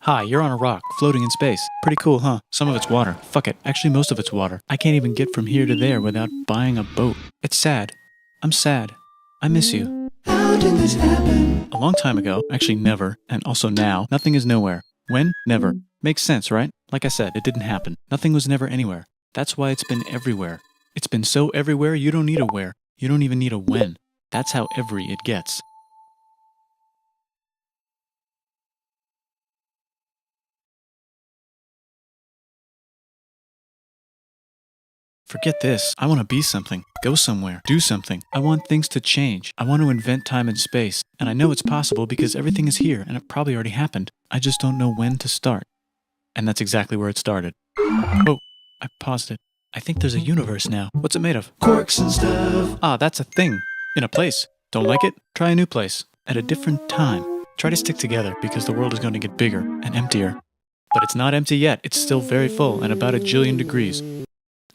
Hi, you're on a rock, floating in space. Pretty cool, huh? Some of it's water. Fuck it. Actually, most of it's water. I can't even get from here to there without buying a boat. It's sad. I'm sad. I miss you. How did this happen? A long time ago, actually never, and also now, nothing is nowhere. When? Never. Makes sense, right? Like I said, it didn't happen. Nothing was never anywhere. That's why it's been everywhere. It's been so everywhere, you don't need a where. You don't even need a when. That's how every it gets. Forget this. I want to be something. Go somewhere. Do something. I want things to change. I want to invent time and space. And I know it's possible because everything is here and it probably already happened. I just don't know when to start. And that's exactly where it started. Oh, I paused it. I think there's a universe now. What's it made of? Quarks and stuff. Ah, that's a thing. In a place. Don't like it? Try a new place. At a different time. Try to stick together because the world is going to get bigger and emptier. But it's not empty yet. It's still very full and about 1 jillion degrees.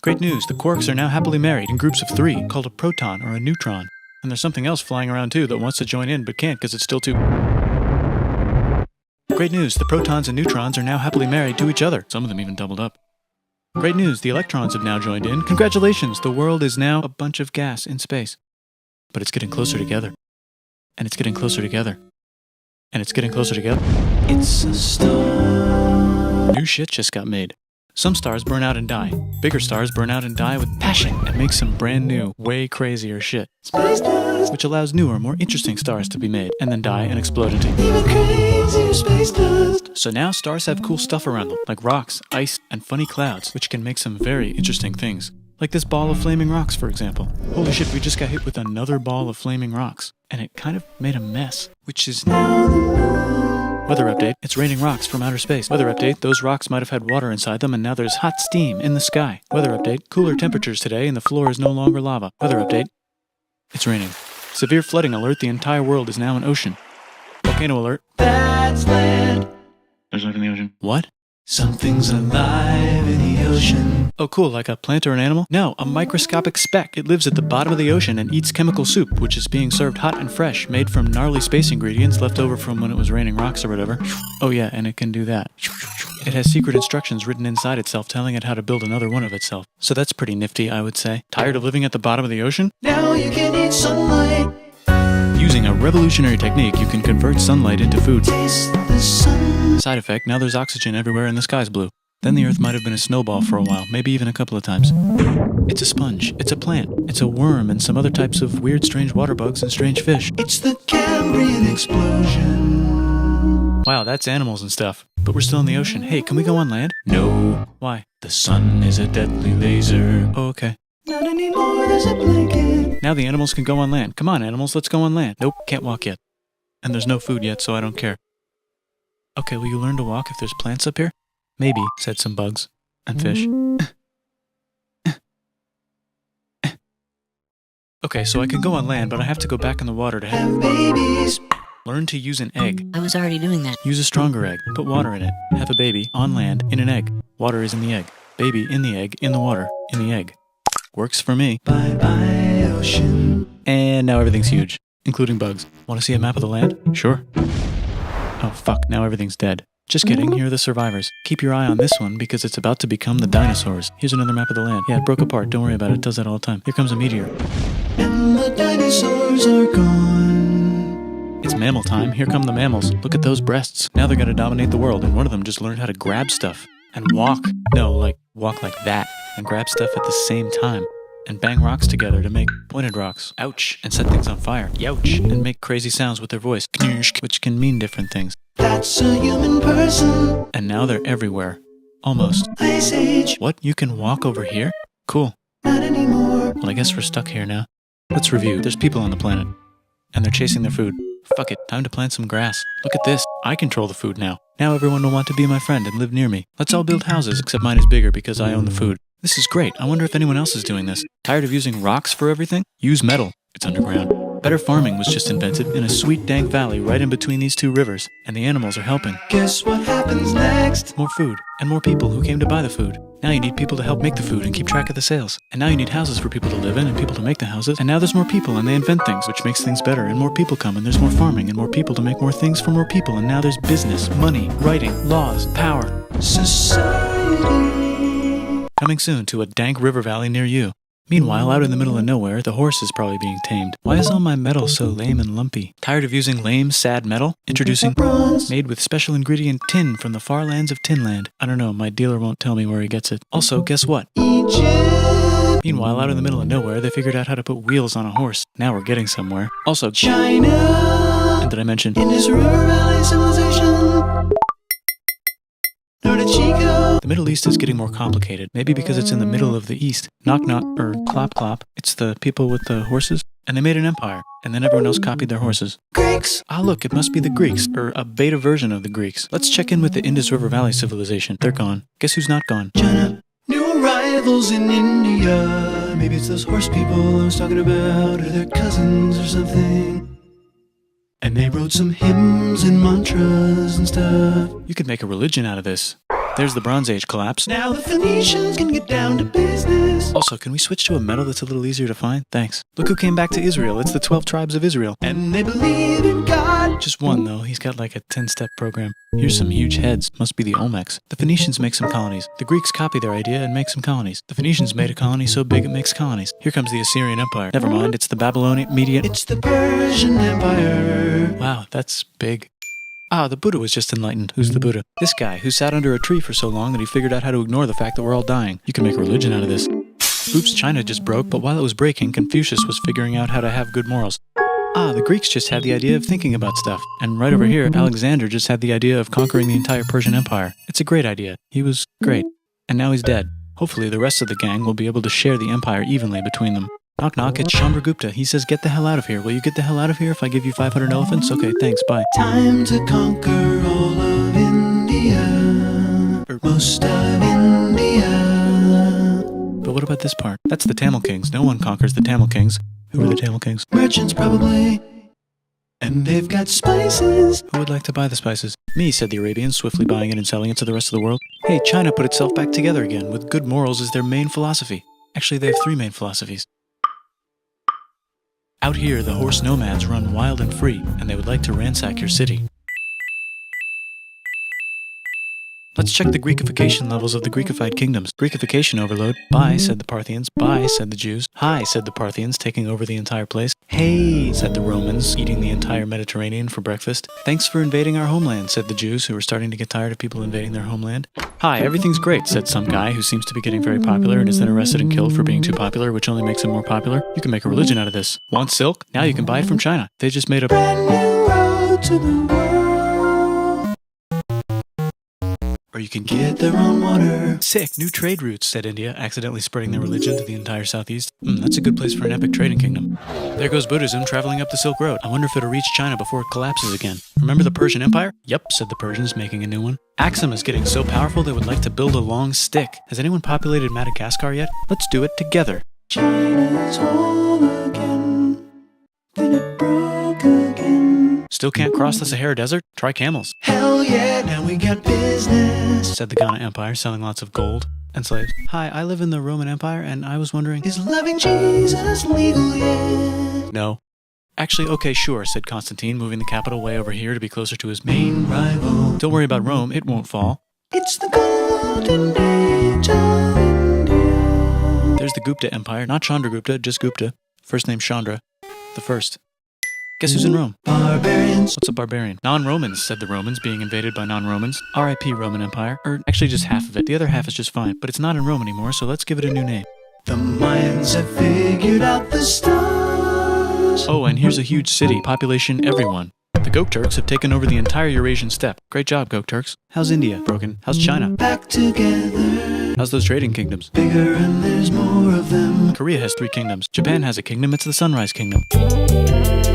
Great news, the quarks are now happily married in groups of 3, called a proton or a neutron. And there's something else flying around too that wants to join in but can't because it's still too... Great news, the protons and neutrons are now happily married to each other. Some of them even doubled up. Great news, the electrons have now joined in. Congratulations, the world is now a bunch of gas in space. But it's getting closer together. And it's getting closer together. And it's getting closer together. It's a star. New shit just got made. Some stars burn out and die. Bigger stars burn out and die with passion and make some brand new, way crazier shit. Space dust. Which allows newer, more interesting stars to be made and then die and explode into. Even crazier space dust. So now stars have cool stuff around them, like rocks, ice, and funny clouds, which can make some very interesting things. Like this ball of flaming rocks, for example. Holy shit, we just got hit with another ball of flaming rocks. And it kind of made a mess, which is now the moon. Weather update, it's raining rocks from outer space. Weather update, those rocks might have had water inside them and now there's hot steam in the sky. Weather update, cooler temperatures today and the floor is no longer lava. Weather update, it's raining. Severe flooding alert, the entire world is now an ocean. Volcano alert. That's land. There's life in the ocean. What? Something's alive in the ocean. Oh cool, like a plant or an animal? No, a microscopic speck. It lives at the bottom of the ocean and eats chemical soup, which is being served hot and fresh, made from gnarly space ingredients left over from when it was raining rocks or whatever. Oh yeah, and it can do that. It has secret instructions written inside itself telling it how to build another one of itself. So that's pretty nifty, I would say. Tired of living at the bottom of the ocean? Now you can eat sunlight. Using a revolutionary technique, you can convert sunlight into food. Taste the sun. Side effect, now there's oxygen everywhere and the sky's blue. Then the Earth might have been a snowball for a while, maybe even a couple of times. It's a sponge, it's a plant, it's a worm and some other types of weird strange water bugs and strange fish. It's the Cambrian explosion. Wow, that's animals and stuff. But we're still in the ocean. Hey, can we go on land? No. Why? The sun is a deadly laser. Oh, okay. Not anymore, there's a blanket. Now the animals can go on land. Come on, animals, let's go on land. Nope, can't walk yet. And there's no food yet, so I don't care. Okay, will you learn to walk if there's plants up here? Maybe, said some bugs. And fish. Okay, so I can go on land, but I have to go back in the water to Have babies. learn to use an egg. I was already doing that. Use a stronger egg. Put water in it. Have a baby on land in an egg. Water is in the egg. Baby in the egg, in the water, in the egg. Works for me. Bye bye, ocean. And now everything's huge, including bugs. Want to see a map of the land? Sure. Oh fuck, now everything's dead. Just kidding, here are the survivors. Keep your eye on this one because it's about to become the dinosaurs. Here's another map of the land. Yeah, it broke apart, don't worry about it, it does that all the time. Here comes a meteor. And the dinosaurs are gone. It's mammal time, here come the mammals. Look at those breasts. Now they're gonna dominate the world and one of them just learned how to grab stuff. And walk. No, like, walk like that. And grab stuff at the same time. And bang rocks together to make pointed rocks. Ouch. And set things on fire. Youch. And make crazy sounds with their voice. Knirsch, which can mean different things. That's a human person. And now they're everywhere. Almost. Ice Age. What? You can walk over here? Cool. Not anymore. Well, I guess we're stuck here now. Let's review. There's people on the planet. And they're chasing their food. Fuck it. Time to plant some grass. Look at this. I control the food now. Now everyone will want to be my friend and live near me. Let's all build houses, except mine is bigger because I own the food. This is great. I wonder if anyone else is doing this. Tired of using rocks for everything? Use metal. It's underground. Better farming was just invented in a sweet dank valley right in between these two rivers, and the animals are helping. Guess what happens next? More food, and more people who came to buy the food. Now you need people to help make the food and keep track of the sales. And now you need houses for people to live in and people to make the houses. And now there's more people and they invent things, which makes things better. And more people come and there's more farming and more people to make more things for more people. And now there's business, money, writing, laws, power. Society. Coming soon to a dank river valley near you. Meanwhile, out in the middle of nowhere, the horse is probably being tamed. Why is all my metal so lame and lumpy? Tired of using lame, sad metal? Introducing bronze, made with special ingredient tin from the far lands of Tinland. I don't know, my dealer won't tell me where he gets it. Also, guess what? Egypt. Meanwhile, out in the middle of nowhere, they figured out how to put wheels on a horse. Now we're getting somewhere. Also, China. and did I mention? Indus River Valley Civilization. Norte Chico. The Middle East is getting more complicated, maybe because it's in the middle of the East. Knock knock, or clop clop. It's the people with the horses. And they made an empire, and then everyone else copied their horses. Greeks. Ah look, it must be the Greeks, or a beta version of the Greeks. Let's check in with the Indus River Valley civilization. They're gone. Guess who's not gone? China. New arrivals in India. Maybe it's those horse people I was talking about, or their cousins or something. And they wrote some hymns and mantras and stuff. You could make a religion out of this. There's the Bronze Age collapse. Now the Phoenicians can get down to business. Also, can we switch to a metal that's a little easier to find? Thanks. Look who came back to Israel. It's the 12 tribes of Israel. And they believe in God. Just one, though. He's got like a 10-step program. Here's some huge heads. Must be the Olmecs. The Phoenicians make some colonies. The Greeks copy their idea and make some colonies. The Phoenicians made a colony so big it makes colonies. Here comes the Assyrian Empire. Never mind, it's the Babylonian Median. It's the Persian Empire. Wow, that's big. Ah, the Buddha was just enlightened. Who's the Buddha? This guy, who sat under a tree for so long that he figured out how to ignore the fact that we're all dying. You can make a religion out of this. Oops, China just broke, but while it was breaking, Confucius was figuring out how to have good morals. Ah, the Greeks just had the idea of thinking about stuff. And right over here, Alexander just had the idea of conquering the entire Persian Empire. It's a great idea. He was great. And now he's dead. Hopefully the rest of the gang will be able to share the empire evenly between them. Knock knock, it's Chandragupta. He says, get the hell out of here. Will you get the hell out of here if I give you 500 elephants? Okay, thanks, bye. Time to conquer all of India. Or most of India. But what about this part? That's the Tamil Kings. No one conquers the Tamil Kings. Who are the Tamil Kings? Merchants probably. And they've got spices. Who would like to buy the spices? Me, said the Arabians, swiftly buying it and selling it to the rest of the world. Hey, China put itself back together again, with good morals as their main philosophy. Actually, they have 3 main philosophies. Out here, the horse nomads run wild and free, and they would like to ransack your city. Let's check the Greekification levels of the Greekified kingdoms. Greekification overload. Bye, said the Parthians. Bye, said the Jews. Hi, said the Parthians, taking over the entire place. Hey, said the Romans, eating the entire Mediterranean for breakfast. Thanks for invading our homeland, said the Jews, who were starting to get tired of people invading their homeland. Hi, everything's great, said some guy who seems to be getting very popular and is then arrested and killed for being too popular, which only makes him more popular. You can make a religion out of this. Want silk? Now you can buy it from China. They just made a Brand new road to the world. Or you can Get their own water. Sick, new trade routes, said India, accidentally spreading their religion to the entire southeast. That's a good place for an epic trading kingdom. There goes Buddhism traveling up the Silk Road. I wonder if it'll reach China before it collapses again. Remember the Persian Empire? Yep, said the Persians, making a new one. Axum is getting so powerful they would like to build a long stick. Has anyone populated Madagascar yet? Let's do it together. China's whole again. Then it broke again. Still can't cross the Sahara Desert? Try camels, Hell yeah, now we got business. said the Ghana Empire, selling lots of gold and slaves. Hi, I live in the Roman Empire, and I was wondering... Is loving Jesus legal yet? No. Actually, okay, sure, said Constantine, moving the capital way over here to be closer to his main rival. Don't worry about Rome, it won't fall. It's the golden age of India. There's the Gupta Empire, not Chandragupta, just Gupta. First name Chandra. The first. Guess who's in Rome? Barbarians. What's a barbarian? Non-Romans, said the Romans, being invaded by non-Romans. R.I.P. Roman Empire. Or actually just half of it. The other half is just fine. But it's not in Rome anymore, so let's give it a new name. The Mayans have figured out the stars. Oh, and here's a huge city. Population everyone. The Gokturks have taken over the entire Eurasian steppe. Great job, Gokturks. How's India? Broken. How's China? Back together. How's those trading kingdoms? Bigger and there's more of them. Korea has 3 kingdoms. Japan has a kingdom. It's the Sunrise Kingdom.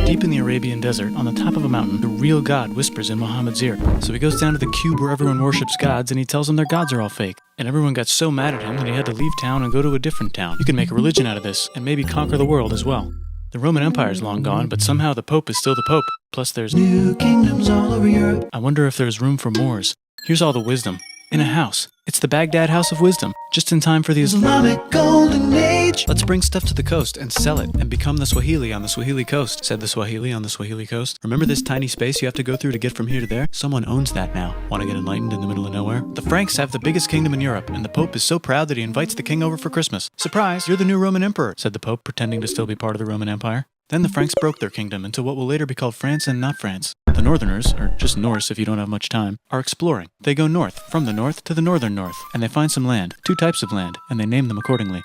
Deep in the Arabian desert, on the top of a mountain, the real God whispers in Muhammad's ear. So he goes down to the cube where everyone worships gods, and he tells them their gods are all fake. And everyone got so mad at him that he had to leave town and go to a different town. You can make a religion out of this, and maybe conquer the world as well. The Roman Empire is long gone, but somehow the Pope is still the Pope. Plus there's... New kingdoms all over Europe. I wonder if there's room for Moors. Here's all the wisdom. In a house. It's the Baghdad House of Wisdom, just in time for the Islamic Golden Age. Let's bring stuff to the coast and sell it and become the Swahili on the Swahili coast, said the Swahili on the Swahili coast. Remember this tiny space you have to go through to get from here to there? Someone owns that now. Want to get enlightened in the middle of nowhere? The Franks have the biggest kingdom in Europe, and the Pope is so proud that he invites the king over for Christmas. Surprise, you're the new Roman emperor, said the Pope, pretending to still be part of the Roman Empire. Then the Franks broke their kingdom into what will later be called France and not France. The Northerners, or just Norse if you don't have much time, are exploring. They go north, from the north to the northern north, and they find some land, 2 types of land, and they name them accordingly.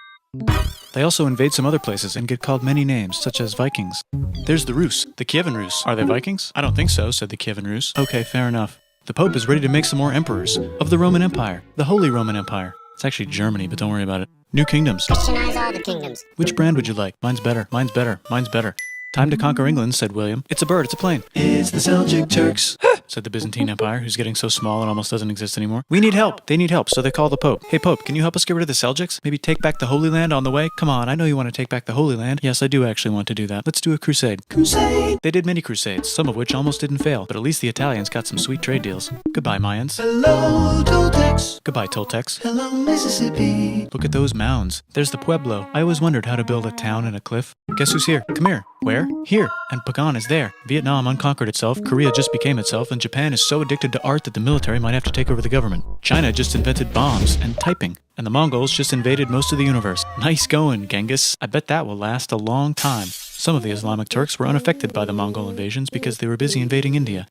They also invade some other places and get called many names, such as Vikings. There's the Rus, the Kievan Rus. Are they Vikings? I don't think so, said the Kievan Rus. Okay, fair enough. The Pope is ready to make some more emperors of the Roman Empire, the Holy Roman Empire. It's actually Germany, but don't worry about it. New kingdoms. Christianize all the kingdoms. Which brand would you like? Mine's better, mine's better, mine's better. Time to conquer England, said William. It's a bird, it's a plane. It's the Seljuk Turks. Said the Byzantine Empire, who's getting so small it almost doesn't exist anymore. We need help. They need help, so they call the Pope. Hey, Pope, can you help us get rid of the Seljuks? Maybe take back the Holy Land on the way? Come on, I know you want to take back the Holy Land. Yes, I do actually want to do that. Let's do a crusade. Crusade. They did many crusades, some of which almost didn't fail, but at least the Italians got some sweet trade deals. Goodbye, Mayans. Hello, Toltecs. Goodbye, Toltecs. Hello, Mississippi. Look at those mounds. There's the Pueblo. I always wondered how to build a town in a cliff. Guess who's here? Come here. Where? Here. And Pagan is there. Vietnam unconquered itself, Korea just became itself, and Japan is so addicted to art that the military might have to take over the government. China just invented bombs and typing. And the Mongols just invaded most of the universe. Nice going, Genghis. I bet that will last a long time. Some of the Islamic Turks were unaffected by the Mongol invasions because they were busy invading India.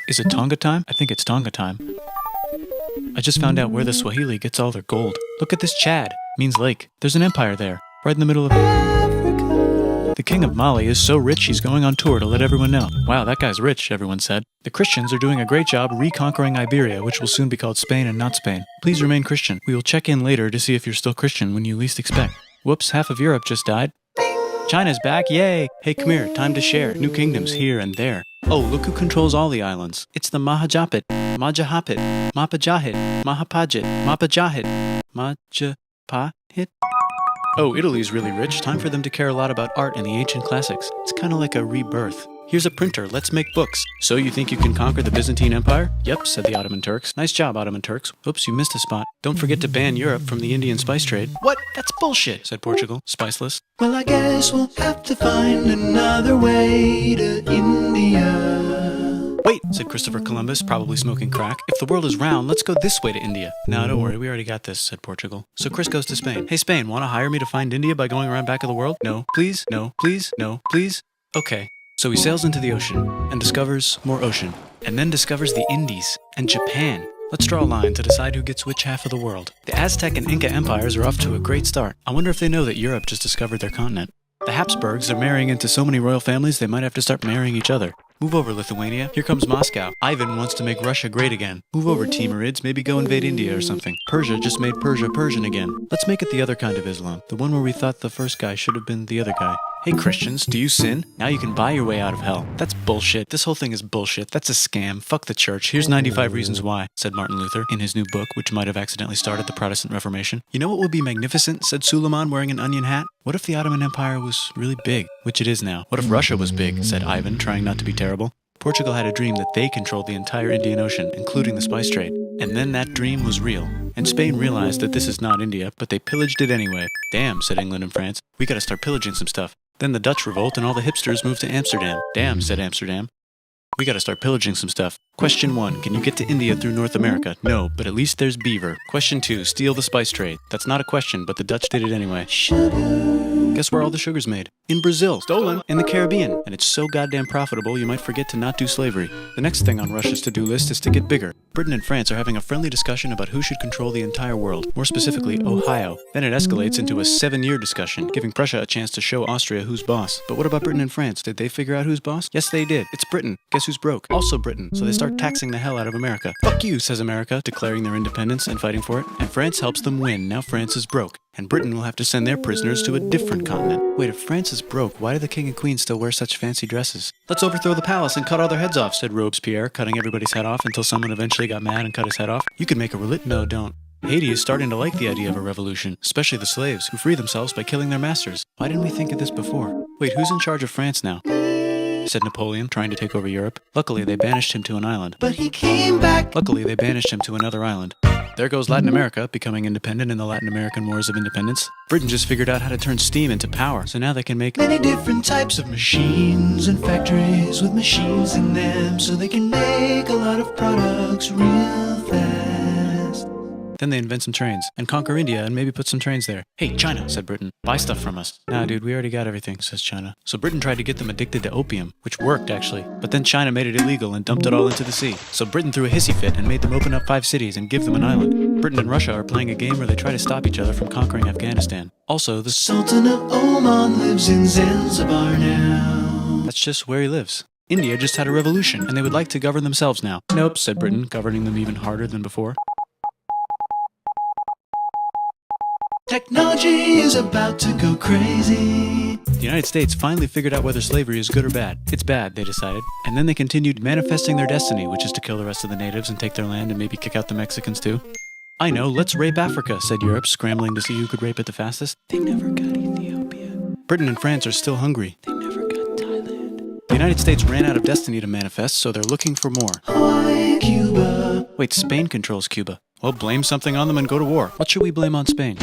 Is it Tonga time? I think it's Tonga time. I just found out where the Swahili gets all their gold. Look at this Chad. Means lake. There's an empire there, right in the middle of Africa. The king of Mali is so rich he's going on tour to let everyone know. Wow, that guy's rich, everyone said. The Christians are doing a great job reconquering Iberia, which will soon be called Spain and not Spain. Please remain Christian. We will check in later to see if you're still Christian when you least expect. Whoops, half of Europe just died. China's back, yay! Hey, come here, time to share. New kingdoms here and there. Oh, look who controls all the islands. It's the Mahajapit, Majapahit, Mapajahit, Mahapajit, Mapajahit, Majapahit. Oh, Italy's really rich. Time for them to care a lot about art and the ancient classics. It's kind of like a rebirth. Here's a printer, let's make books. So you think you can conquer the Byzantine Empire? Yep, said the Ottoman Turks. Nice job, Ottoman Turks. Oops, you missed a spot. Don't forget to ban Europe from the Indian spice trade. What? That's bullshit, said Portugal, spiceless. Well, I guess we'll have to find another way to India. Wait, said Christopher Columbus, probably smoking crack. If the world is round, let's go this way to India. No, don't worry, we already got this, said Portugal. So Chris goes to Spain. Hey, Spain, want to hire me to find India by going around back of the world? No, please, no, please, no, please. Okay. So he sails into the ocean and discovers more ocean, and then discovers the Indies and Japan. Let's draw a line to decide who gets which half of the world. The Aztec and Inca empires are off to a great start. I wonder if they know that Europe just discovered their continent. The Habsburgs are marrying into so many royal families they might have to start marrying each other. Move over, Lithuania. Here comes Moscow. Ivan wants to make Russia great again. Move over, Timurids. Maybe go invade India or something. Persia just made Persia Persian again. Let's make it the other kind of Islam. The one where we thought the first guy should have been the other guy. Hey Christians, do you sin? Now you can buy your way out of hell. That's bullshit. This whole thing is bullshit. That's a scam. Fuck the church. Here's 95 Reasons Why, said Martin Luther in his new book, which might have accidentally started the Protestant Reformation. You know what would be magnificent, said Suleiman wearing an onion hat? What if the Ottoman Empire was really big, which it is now? What if Russia was big, said Ivan, trying not to be terrible. Portugal had a dream that they controlled the entire Indian Ocean, including the spice trade. And then that dream was real. And Spain realized that this is not India, but they pillaged it anyway. Damn, said England and France. We gotta start pillaging some stuff. Then the Dutch revolt and all the hipsters moved to Amsterdam. Damn, said Amsterdam. We gotta start pillaging some stuff. Question 1, can you get to India through North America? No, but at least there's beaver. Question 2, steal the spice trade. That's not a question, but the Dutch did it anyway. Guess where all the sugar's made? In Brazil. Stolen. In the Caribbean. And it's so goddamn profitable you might forget to not do slavery. The next thing on Russia's to-do list is to get bigger. Britain and France are having a friendly discussion about who should control the entire world, more specifically Ohio. Then it escalates into a 7-year discussion, giving Prussia a chance to show Austria who's boss. But what about Britain and France? Did they figure out who's boss? Yes, they did. It's Britain. Guess who's broke? Also Britain. So they start taxing the hell out of America. Fuck you, says America, declaring their independence and fighting for it. And France helps them win. Now France is broke. And Britain will have to send their prisoners to a different continent. Wait, if France is broke, why do the king and queen still wear such fancy dresses? Let's overthrow the palace and cut all their heads off, said Robespierre, cutting everybody's head off until someone eventually got mad and cut his head off. You could make a No, don't. Haiti is starting to like the idea of a revolution, especially the slaves, who free themselves by killing their masters. Why didn't we think of this before? Wait, who's in charge of France now? Said Napoleon, trying to take over Europe. Luckily, they banished him to an island. But he came back. Luckily, they banished him to another island. There goes Latin America, becoming independent in the Latin American Wars of Independence. Britain just figured out how to turn steam into power, so now they can make many different types of machines and factories with machines in them, so they can make a lot of products real fast. Then they invent some trains, and conquer India and maybe put some trains there. Hey, China, said Britain, buy stuff from us. Nah, dude, we already got everything, says China. So Britain tried to get them addicted to opium, which worked, actually. But then China made it illegal and dumped it all into the sea. So Britain threw a hissy fit and made them open up 5 cities and give them an island. Britain and Russia are playing a game where they try to stop each other from conquering Afghanistan. Also, the Sultan of Oman lives in Zanzibar now. That's just where he lives. India just had a revolution, and they would like to govern themselves now. Nope, said Britain, governing them even harder than before. Technology is about to go crazy. The United States finally figured out whether slavery is good or bad. It's bad, they decided. And then they continued manifesting their destiny, which is to kill the rest of the natives and take their land and maybe kick out the Mexicans too. I know, let's rape Africa, said Europe, scrambling to see who could rape it the fastest. They never got Ethiopia. Britain and France are still hungry. They never got Thailand. The United States ran out of destiny to manifest, so they're looking for more. Hawaii, Cuba. Wait, Spain controls Cuba. Well, blame something on them and go to war. What should we blame on Spain?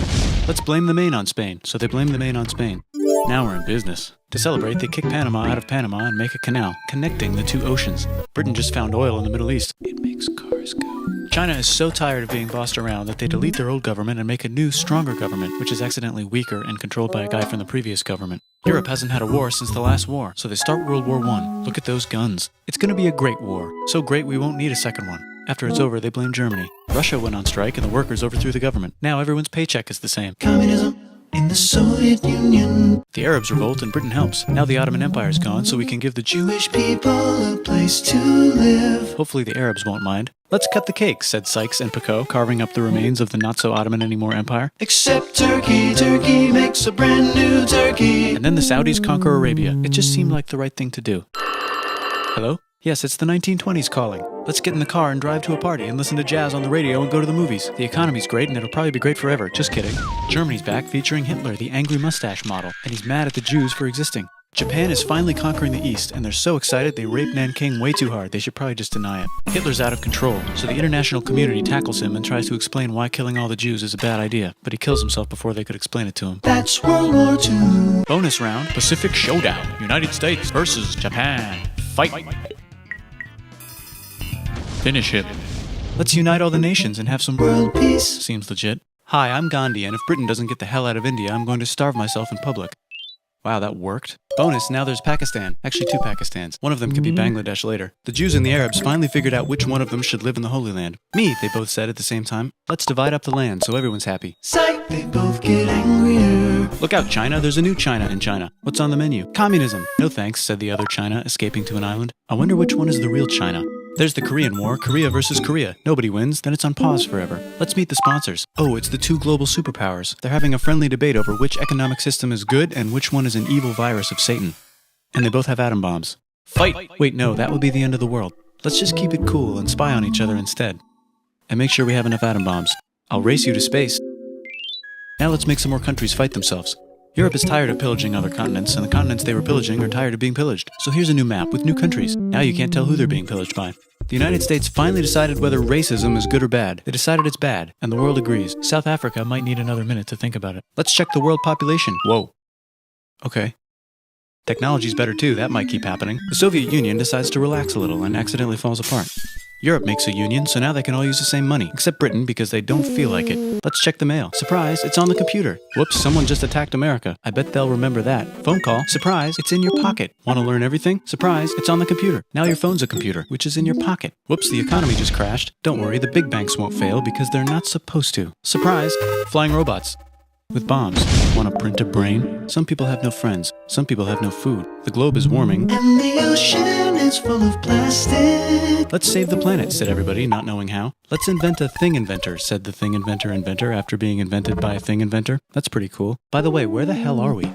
Let's blame the Maine on Spain. So they blame the Maine on Spain. Now we're in business. To celebrate, they kick Panama out of Panama and make a canal, connecting the 2 oceans. Britain just found oil in the Middle East. It makes cars go. China is so tired of being bossed around that they delete their old government and make a new, stronger government, which is accidentally weaker and controlled by a guy from the previous government. Europe hasn't had a war since the last war, so they start World War I. Look at those guns. It's gonna be a great war. So great we won't need a second one. After it's over, they blame Germany. Russia went on strike and the workers overthrew the government. Now everyone's paycheck is the same. Communism in the Soviet Union. The Arabs revolt and Britain helps. Now the Ottoman Empire's gone, so we can give the Jewish people a place to live. Hopefully the Arabs won't mind. Let's cut the cake, said Sykes and Picot, carving up the remains of the not-so-Ottoman-anymore empire. Except Turkey. Turkey makes a brand new Turkey. And then the Saudis conquer Arabia. It just seemed like the right thing to do. Hello? Yes, it's the 1920s calling. Let's get in the car and drive to a party and listen to jazz on the radio and go to the movies. The economy's great and it'll probably be great forever. Just kidding. Germany's back featuring Hitler, the angry mustache model, and he's mad at the Jews for existing. Japan is finally conquering the East, and they're so excited they rape Nanking way too hard. They should probably just deny it. Hitler's out of control, so the international community tackles him and tries to explain why killing all the Jews is a bad idea, but he kills himself before they could explain it to him. That's World War II. Bonus round, Pacific Showdown. United States versus Japan. Fight. Finish him. Let's unite all the nations and have some World peace. Seems legit. Hi, I'm Gandhi, and if Britain doesn't get the hell out of India, I'm going to starve myself in public. Wow, that worked. Bonus, now there's Pakistan. Actually, 2 Pakistans. One of them could be Bangladesh later. The Jews and the Arabs finally figured out which one of them should live in the Holy Land. Me, they both said at the same time. Let's divide up the land so everyone's happy. Psych, they both get angrier. Look out, China. There's a new China in China. What's on the menu? Communism. No thanks, said the other China, escaping to an island. I wonder which one is the real China. There's the Korean War, Korea versus Korea. Nobody wins, then it's on pause forever. Let's meet the sponsors. Oh, it's the 2 global superpowers. They're having a friendly debate over which economic system is good and which one is an evil virus of Satan. And they both have atom bombs. Fight! Wait, no, that would be the end of the world. Let's just keep it cool and spy on each other instead. And make sure we have enough atom bombs. I'll race you to space. Now let's make some more countries fight themselves. Europe is tired of pillaging other continents, and the continents they were pillaging are tired of being pillaged. So here's a new map with new countries. Now you can't tell who they're being pillaged by. The United States finally decided whether racism is good or bad. They decided it's bad, and the world agrees. South Africa might need another minute to think about it. Let's check the world population. Whoa. Okay. Technology's better too, that might keep happening. The Soviet Union decides to relax a little and accidentally falls apart. Europe makes a union, so now they can all use the same money, except Britain because they don't feel like it. Let's check the mail. Surprise, it's on the computer. Whoops, someone just attacked America. I bet they'll remember that. Phone call. Surprise, it's in your pocket. Want to learn everything? Surprise, it's on the computer. Now your phone's a computer, which is in your pocket. Whoops, the economy just crashed. Don't worry, the big banks won't fail because they're not supposed to. Surprise, flying robots. With bombs. Want to print a brain? Some people have no friends. Some people have no food. The globe is warming. And the ocean is full of plastic. Let's save the planet, said everybody, not knowing how. Let's invent a thing inventor, said the thing inventor after being invented by a thing inventor. That's pretty cool. By the way, where the hell are we?